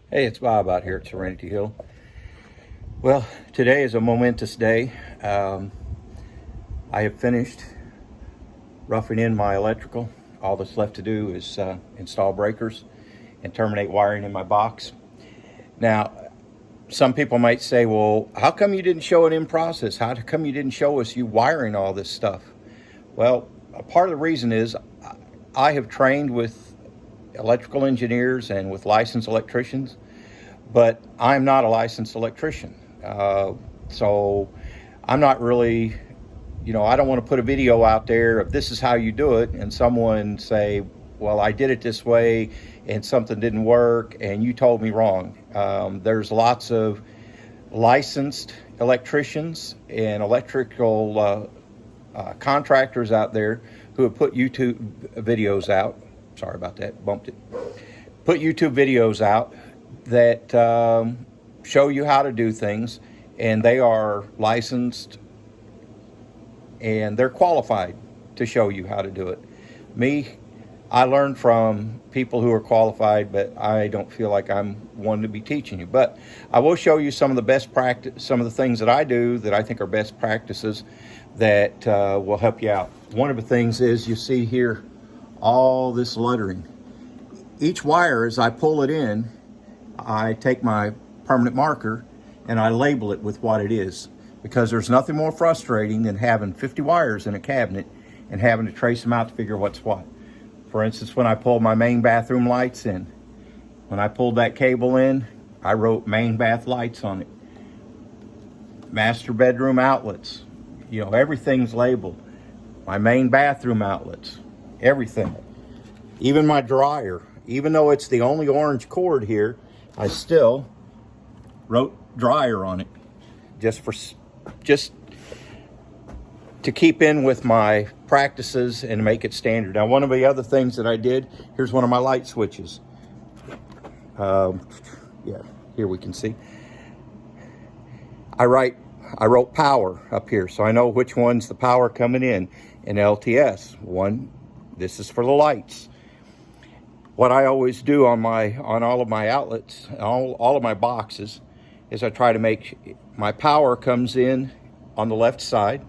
Hey, it's Bob out here at Serenity Hill. Well, today is a momentous day. I have finished roughing in my electrical. All that's left to do is install breakers and terminate wiring in my box. Now, some people might say, well, how come you didn't show it in process? How come you didn't show us you wiring all this stuff? Well, a part of the reason is I have trained with electrical engineers and with licensed electricians, but I'm not a licensed electrician. So I'm not really, I don't want to put a video out there of this is how you do it and someone say, well, I did it this way and something didn't work and you told me wrong. There's lots of licensed electricians and electrical contractors out there who have put YouTube videos out. Sorry about that, bumped it. Put YouTube videos out that show you how to do things, and they are licensed and they're qualified to show you how to do it. Me, I learned from people who are qualified, but I don't feel like I'm one to be teaching you. But I will show you some of the best practice, some of the things that I do that I think are best practices that will help you out. One of the things is you see here all this lettering. Each wire, as I pull it in, I take my permanent marker and I label it with what it is, because there's nothing more frustrating than having 50 wires in a cabinet and having to trace them out to figure what's what. For instance, when I pulled my main bathroom lights in, when I pulled that cable in, I wrote main bath lights on it. Master bedroom outlets, everything's labeled. My main bathroom outlets, everything. Even my dryer, even though it's the only orange cord here, I still wrote dryer on it just to keep in with my practices and make it standard. Now, one of the other things that I did, here's one of my light switches. Here we can see. I wrote power up here, so I know which one's the power coming in LTS. This is for the lights. What I always do on all of my outlets, all of my boxes, is I try to make my power comes in on the left side,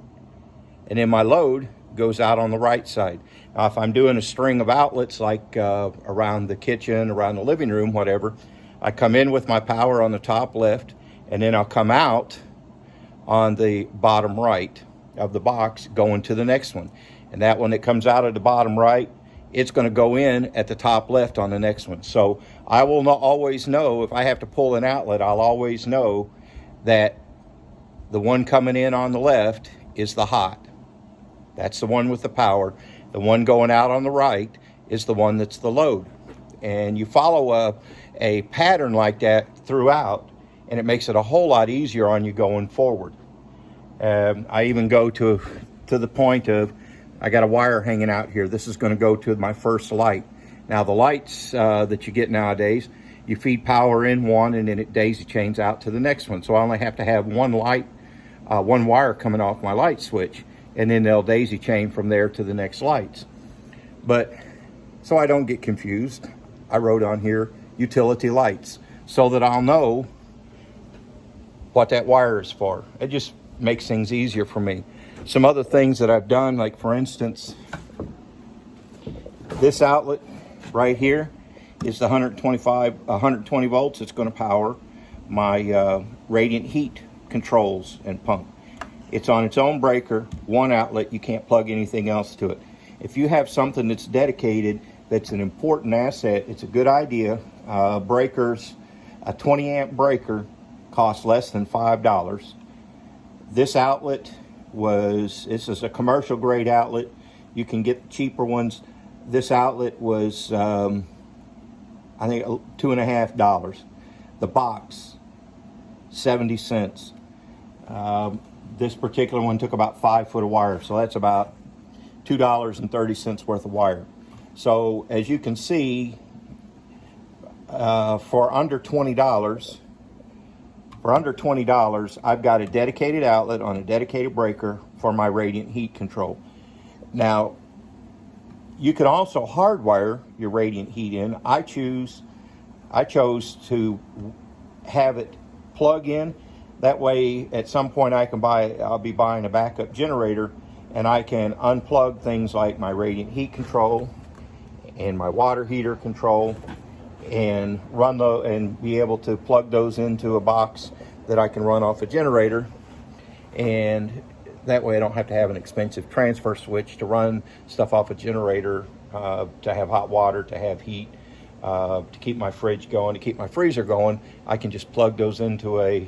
and then my load goes out on the right side. Now, if I'm doing a string of outlets like around the kitchen, around the living room, whatever, I come in with my power on the top left, and then I'll come out on the bottom right of the box going to the next one. And that one that comes out of the bottom right, it's going to go in at the top left on the next one. So I will not always know, if I have to pull an outlet, I'll always know that the one coming in on the left is the hot. That's the one with the power. The one going out on the right is the one that's the load. And you follow a pattern like that throughout, and it makes it a whole lot easier on you going forward. I even go to the point of, I got a wire hanging out here. This is going to go to my first light. Now, the lights that you get nowadays, you feed power in one, and then it daisy chains out to the next one. So I only have to have one wire coming off my light switch, and then they'll daisy chain from there to the next lights. But so I don't get confused, I wrote on here utility lights, so that I'll know what that wire is for. It just makes things easier for me. Some other things that I've done, like for instance, this outlet right here is the 120 volts. It's going to power my radiant heat controls and pump. It's on its own breaker, one outlet. You can't plug anything else to it. If you have something that's dedicated, that's an important asset, it's a good idea. Breakers, a 20 amp breaker costs less than $5. This outlet this is a commercial grade outlet. You can get cheaper ones. This outlet was, I think, $2.50. The box, 70 cents. This particular one took about 5 foot of wire, so that's about $2.30 worth of wire. So as you can see, for under $20, I've got a dedicated outlet on a dedicated breaker for my radiant heat control. Now, you can also hardwire your radiant heat in. I choose I chose to have it plug in. That way, at some point, I'll be buying a backup generator, and I can unplug things like my radiant heat control and my water heater control, and and be able to plug those into a box that I can run off a generator. And that way I don't have to have an expensive transfer switch to run stuff off a generator, to have hot water, to have heat, to keep my fridge going, to keep my freezer going. I can just plug those into a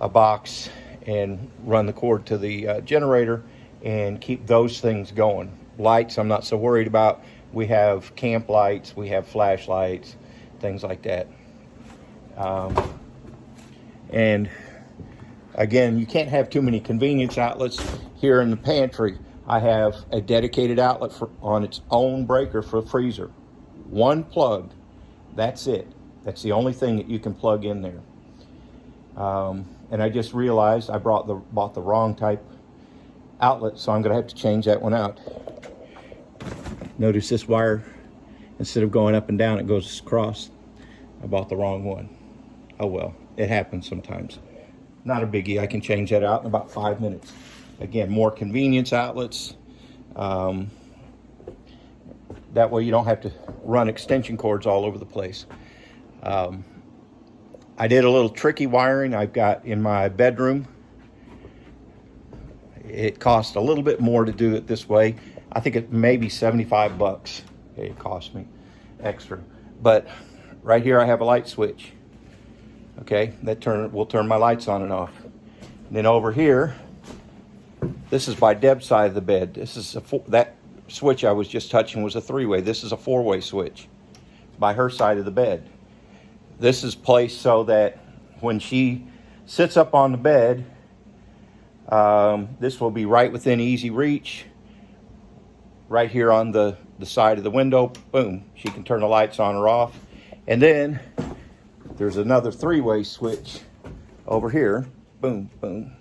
box and run the cord to the generator and keep those things going. Lights, I'm not so worried about. We have camp lights, we have flashlights, things like that. And again, you can't have too many convenience outlets. Here in the pantry, I have a dedicated outlet on its own breaker for the freezer. One plug, that's it. That's the only thing that you can plug in there. And I just realized I bought the wrong type outlet, so I'm going to have to change that one out. Notice this wire, instead of going up and down, it goes across. I bought the wrong one. Oh well, it happens sometimes. Not a biggie. I can change that out in about 5 minutes. Again, more convenience outlets. That way you don't have to run extension cords all over the place. I did a little tricky wiring I've got in my bedroom. It cost a little bit more to do it this way. I think it may be 75 bucks it cost me extra. But right here I have a light switch. Okay, will turn my lights on and off. And then over here, this is by Deb's side of the bed. This is that switch I was just touching was a 3-way. This is a 4-way switch by her side of the bed. This is placed so that when she sits up on the bed, this will be right within easy reach. Right here on the side of the window, boom, she can turn the lights on or off. And then there's another 3-way switch over here, boom, boom.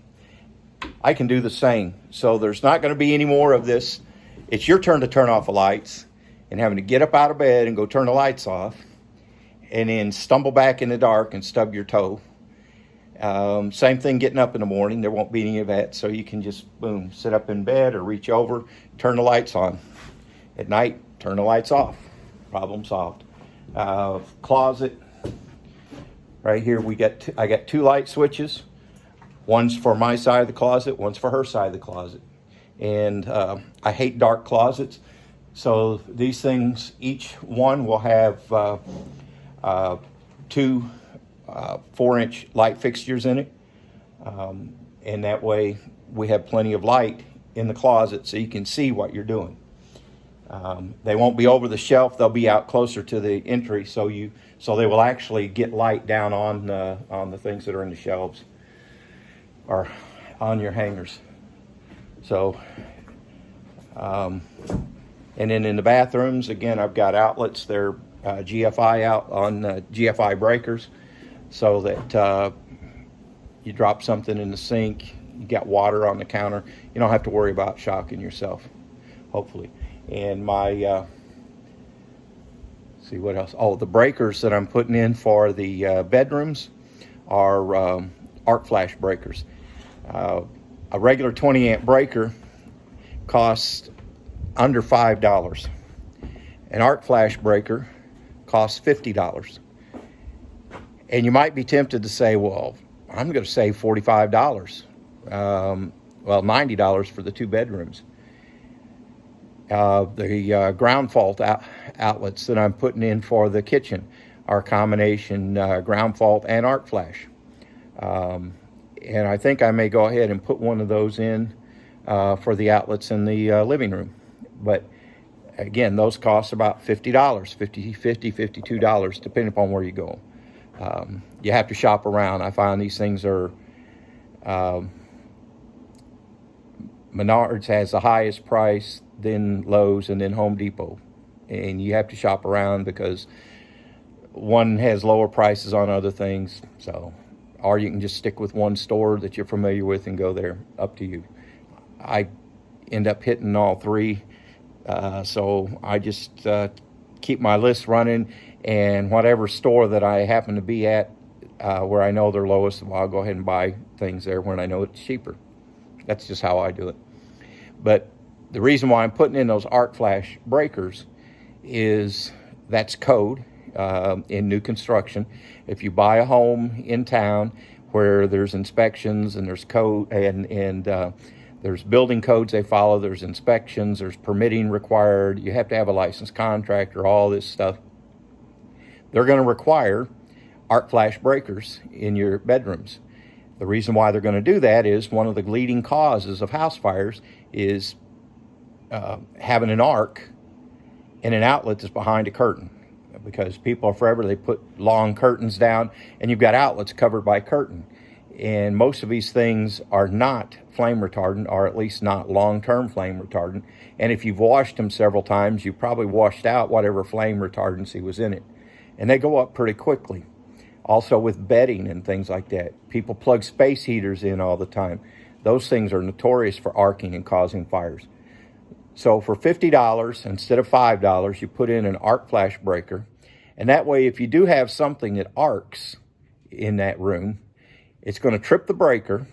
I can do the same. So there's not going to be any more of this. It's your turn to turn off the lights and having to get up out of bed and go turn the lights off and then stumble back in the dark and stub your toe. Same thing getting up in the morning. There won't be any of that. So you can just, boom, sit up in bed or reach over, turn the lights on. At night, turn the lights off. Problem solved. Closet. Right here, I got 2 light switches. One's for my side of the closet, one's for her side of the closet. And I hate dark closets. So these things, each one will have 2 4-inch light fixtures in it. And that way we have plenty of light in the closet so you can see what you're doing. They won't be over the shelf. They'll be out closer to the entry, so they will actually get light down on the things that are in the shelves or on your hangers. So, and then in the bathrooms, again, I've got outlets. They're GFI out on GFI breakers, so that you drop something in the sink, you got water on the counter, you don't have to worry about shocking yourself, hopefully. And my, see what else? Oh, the breakers that I'm putting in for the bedrooms are arc flash breakers. A regular 20 amp breaker costs under $5. An arc flash breaker costs $50. And you might be tempted to say, well, I'm going to save $45. Well, $90 for the 2 bedrooms. The ground fault outlets that I'm putting in for the kitchen are a combination ground fault and arc flash. And I think I may go ahead and put one of those in for the outlets in the living room. But again, those cost about $50, $52, depending upon where you go. You have to shop around. I find these things are, Menards has the highest price, then Lowe's, and then Home Depot. And you have to shop around because one has lower prices on other things. So, or you can just stick with one store that you're familiar with and go there, up to you. I end up hitting all 3. So I just keep my list running. and whatever store that I happen to be at where I know they're lowest, well, I'll go ahead and buy things there when I know it's cheaper. That's just how I do it. But the reason why I'm putting in those arc flash breakers is that's code in new construction. If you buy a home in town where there's inspections and there's code and there's building codes they follow, there's inspections, there's permitting required, you have to have a licensed contractor, all this stuff. They're going to require arc flash breakers in your bedrooms. The reason why they're going to do that is one of the leading causes of house fires is having an arc in an outlet that's behind a curtain, because people are forever, they put long curtains down and you've got outlets covered by curtain. And most of these things are not flame retardant, or at least not long-term flame retardant. And if you've washed them several times, you've probably washed out whatever flame retardancy was in it. And they go up pretty quickly. Also with bedding and things like that. People plug space heaters in all the time. Those things are notorious for arcing and causing fires. So for $50 instead of $5, you put in an arc flash breaker. And that way, if you do have something that arcs in that room, it's going to trip the breaker,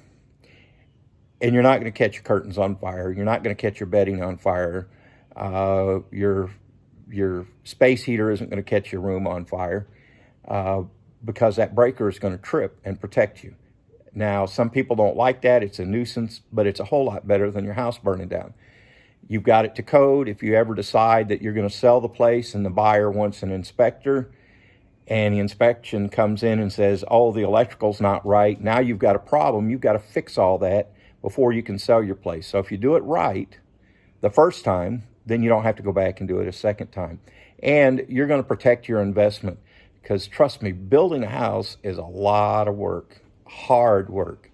and you're not going to catch your curtains on fire. You're not going to catch your bedding on fire. Your space heater isn't going to catch your room on fire because that breaker is going to trip and protect you. Now, some people don't like that. It's a nuisance, but it's a whole lot better than your house burning down. You've got it to code. If you ever decide that you're going to sell the place and the buyer wants an inspector, and the inspection comes in and says, oh, the electrical's not right, now you've got a problem. You've got to fix all that before you can sell your place. So if you do it right the first time, then you don't have to go back and do it a second time. And you're going to protect your investment, because trust me, building a house is a lot of work, hard work.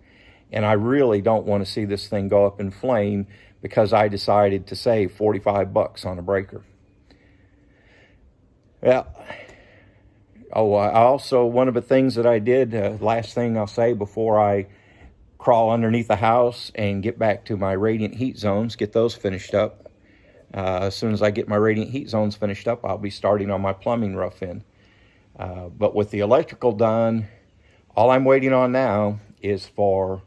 And I really don't want to see this thing go up in flame because I decided to save $45 on a breaker. Well, I also, one of the things that I did, last thing I'll say before I crawl underneath the house and get back to my radiant heat zones, get those finished up. As soon as I get my radiant heat zones finished up, I'll be starting on my plumbing rough-in. But with the electrical done, all I'm waiting on now is for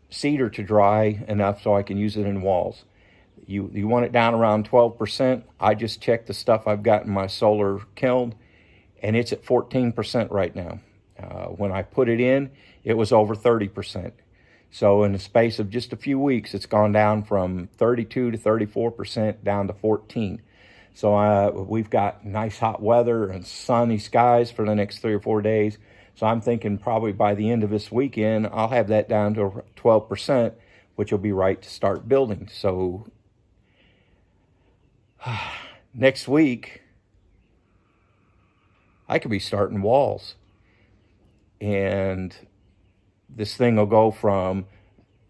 cedar to dry enough so I can use it in walls. You want it down around 12%. I just checked the stuff I've got in my solar kiln, and it's at 14% right now. When I put it in, it was over 30%. So in the space of just a few weeks, it's gone down from 32 to 34% down to 14. So we've got nice hot weather and sunny skies for the next 3 or 4 days. So I'm thinking probably by the end of this weekend, I'll have that down to 12%, which will be right to start building. So next week, I could be starting walls. And this thing will go from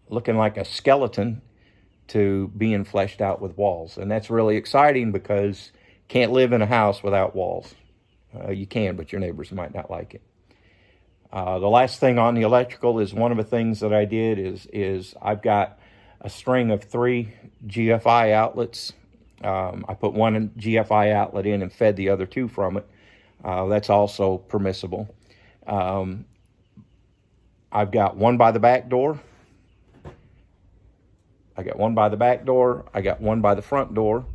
looking like a skeleton to being fleshed out with walls. And that's really exciting because you can't live in a house without walls. You can, but your neighbors might not like it. The last thing on the electrical is one of the things that I did is I've got a string of 3 GFI outlets. I put one GFI outlet in and fed the other 2 from it. That's also permissible. I've got one by the back door. I got one by the back door. I got one by the front door.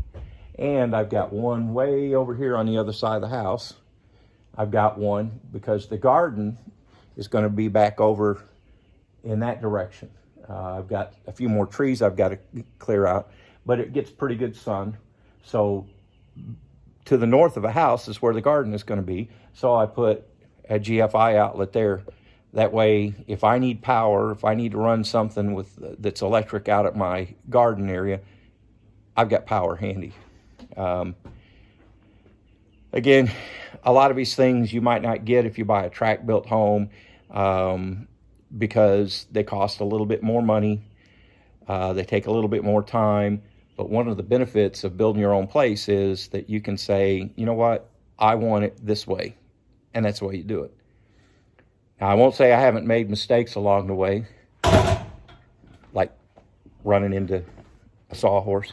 And I've got one way over here on the other side of the house. I've got one because the garden is going to be back over in that direction. I've got a few more trees I've got to clear out, but it gets pretty good sun. So to the north of the house is where the garden is going to be. So I put a GFI outlet there. That way, if I need power, if I need to run something that's electric out at my garden area, I've got power handy. Again, a lot of these things you might not get if you buy a tract-built home because they cost a little bit more money. They take a little bit more time. But one of the benefits of building your own place is that you can say, you know what, I want it this way. And that's the way you do it. Now, I won't say I haven't made mistakes along the way, like running into a sawhorse.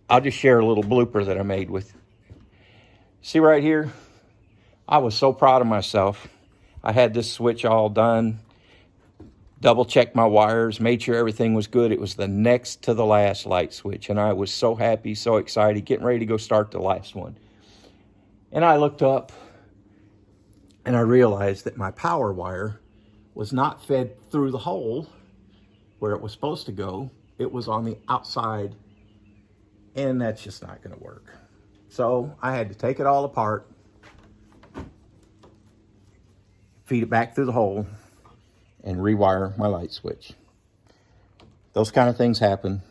I'll just share a little blooper that I made with you. See right here, I was so proud of myself. I had this switch all done, double checked my wires, made sure everything was good. It was the next to the last light switch, and I was so happy, so excited, getting ready to go start the last one. And I looked up and I realized that my power wire was not fed through the hole where it was supposed to go. It was on the outside, and that's just not going to work. So I had to take it all apart, feed it back through the hole, and rewire my light switch. Those kind of things happen.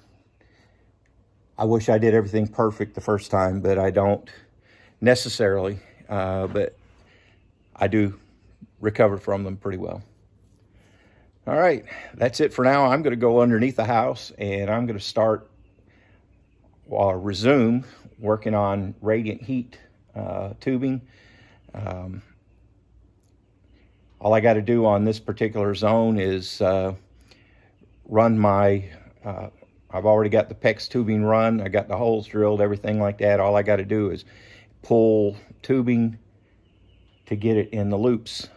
I wish I did everything perfect the first time, but I don't necessarily. But I do recover from them pretty well. All right, that's it for now. I'm going to go underneath the house, and I'm going to start or resume working on radiant heat tubing. All I got to do on this particular zone is run my, I've already got the PEX tubing run. I got the holes drilled, everything like that. All I got to do is pull tubing to get it in the loops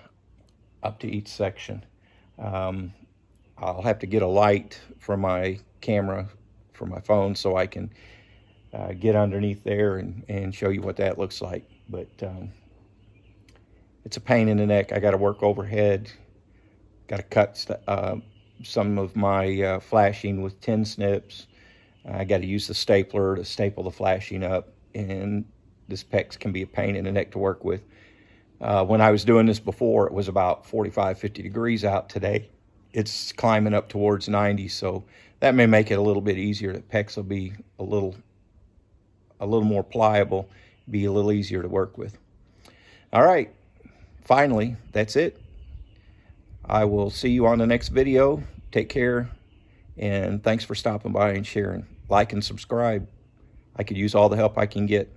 up to each section. I'll have to get a light for my camera, for my phone, so I can get underneath there and show you what that looks like. But it's a pain in the neck. I got to work overhead, got to cut some of my flashing with tin snips. I got to use the stapler to staple the flashing up, and this PEX can be a pain in the neck to work with. When I was doing this before, it was about 45, 50 degrees out. Today, it's climbing up towards 90, so that may make it a little bit easier. The PEX will be a little more pliable, be a little easier to work with. All right, finally, that's it. I will see you on the next video. Take care, and thanks for stopping by and sharing. Like and subscribe. I could use all the help I can get.